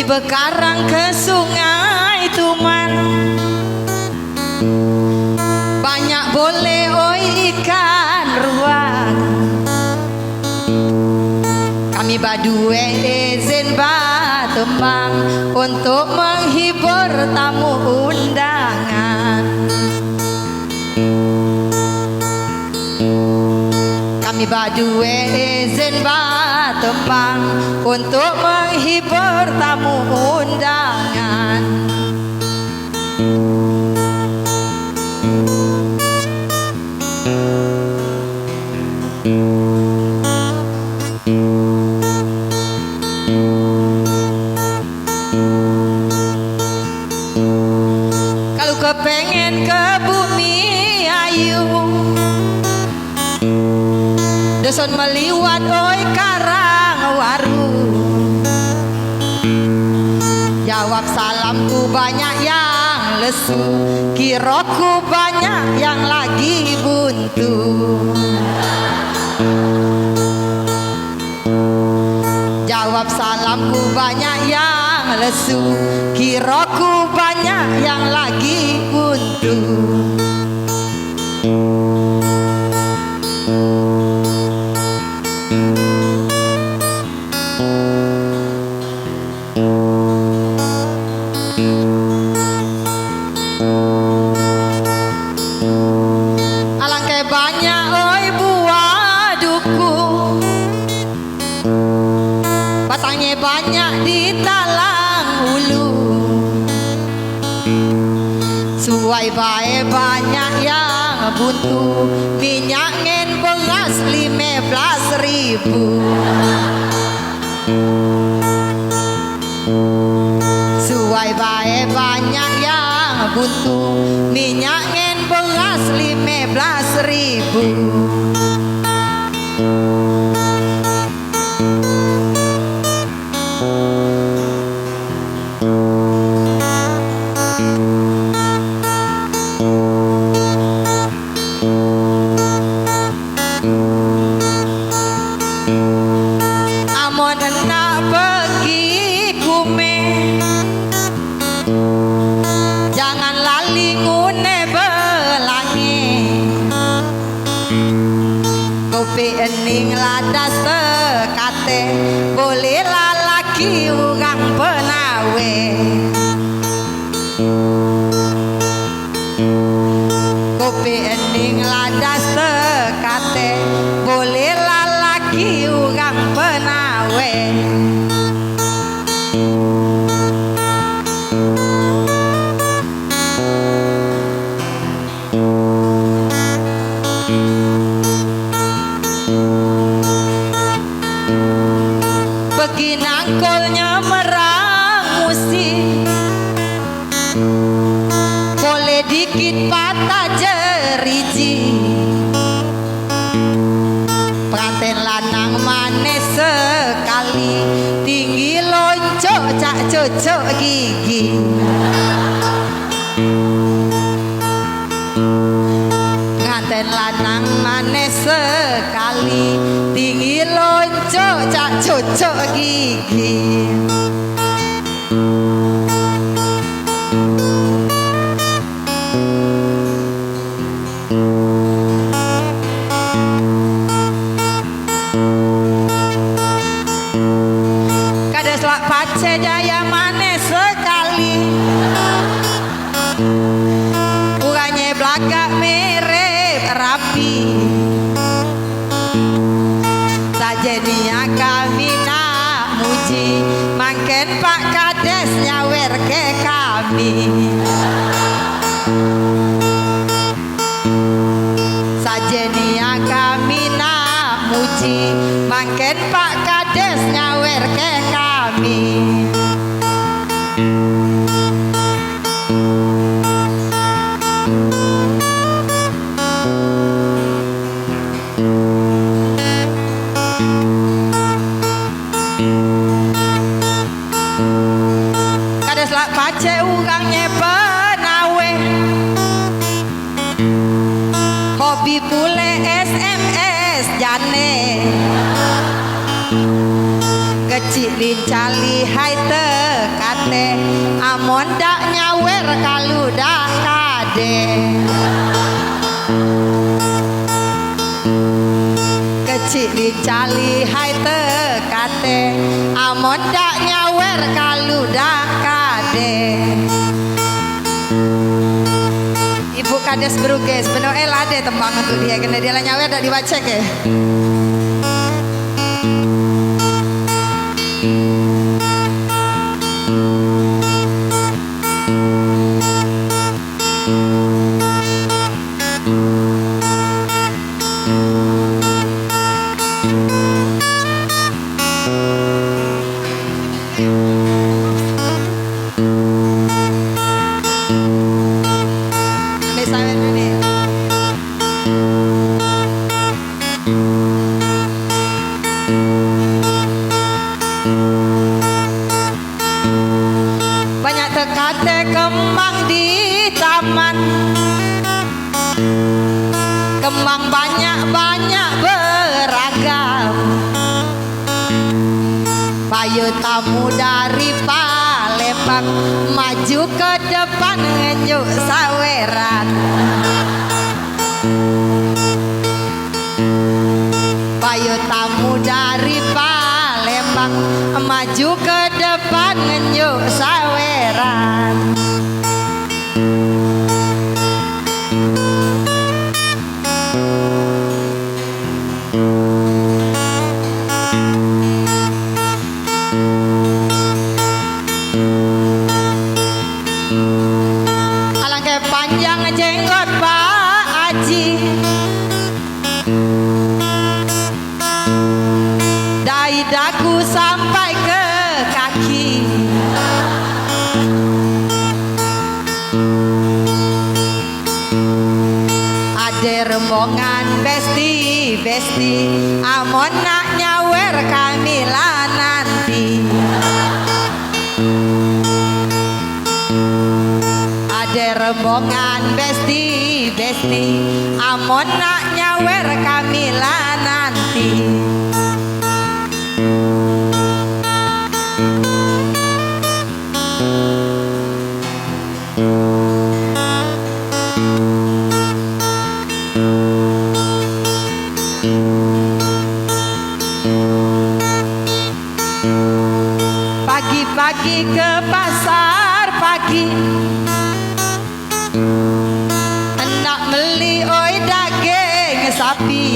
bekarang ke sungai Tuman, banyak boleh ikan ruang. Kami badue izin batembang untuk menghibur tamu undangan. Kami badue izin batembang untuk menghibur tamu undangan. Kalau kepengen ke bumi ayu, dusun meliwat oi karang waru. Jawab salamku banyak yang lesu, kiraku banyak yang lagi buntu. Jawab salamku banyak yang lesu, kiraku banyak yang lagi buntu. Alangkah banyak oi buah duku, batangnya banyak di talang hulu. Suai bae banyak yang buntu, minyak ngen beras 15.000. Suai bae banyak yang buntu, minyak ngen beras 15.000. Amon enak pergi kume, jangan lali ngune belangi. Kopi ening ladas tekate, boleh lalaki urang penawe. Kopi ening ladas tekate, boleh lalaki urang penawe. Pergi nangkolnya merang musik, boleh dikit patah jeriji. Pengantin lanang manis sekali, tinggi loncok cak cocok gigi. Pengantin lanang manis sekali, tinggi loncok cak cocok gigi. Kades wak pace jaya manis sekali, urangnya belakang mirip rapi. Sajenia kami nak muji, mangken Pak Kades nyawer ke kami. Sajenia kami nak muji, mangken Pak Kades nyawer ke kami. Kades lak pace urangnya penawe, hobi pule SMS jane. kecil lincali hai tekate amon dak nyawer kalu dak kade kecil lincali hai tekate amon dak nyawer kalu dak kade. Ibu Kades Brugge sebenarnya ada tembang untuk dia karena dia nyawer dak dibacek ya. Banyak tekate kembang di taman, kembang banyak-banyak beragam, payu tamu dari Palembang maju ke depan ngejuk saweran. Payu tamu dari Palembang maju ke depan ngejuk saweran. Alangkah panjang jenggot Pak Haji, dari dagu sampai ke kaki. Ada rombongan besti amon nak nyawer kami lah nanti. Ada rombongan besti amon nak nyawer kami lah nanti. Pagi-pagi ke pasar pagi, hendak beli oi daging sapi.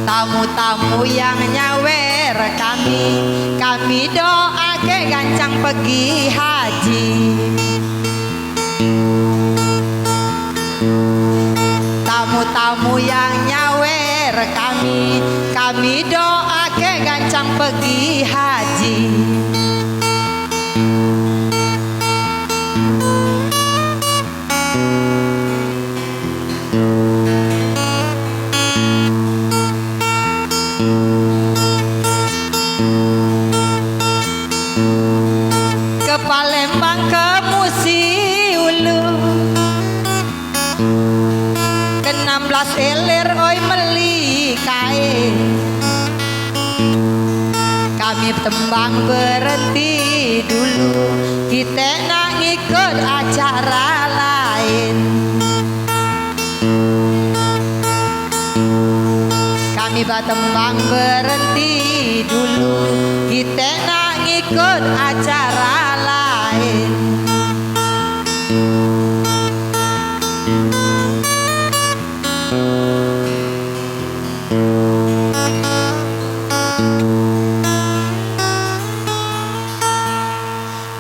Tamu-tamu yang nyawer kami doake gancang pergi haji. Tamu-tamu yang nyawer kami doake gancang pergi haji. Ke Palembang ke Musi Ulu, ke 16 eler oi meli kain. Kami tembang berhenti dulu, kita nak ngikut acara lain. Kami batembang berhenti dulu, kita nak ngikut acara lain.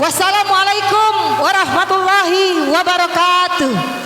Wassalamualaikum warahmatullahi wabarakatuh.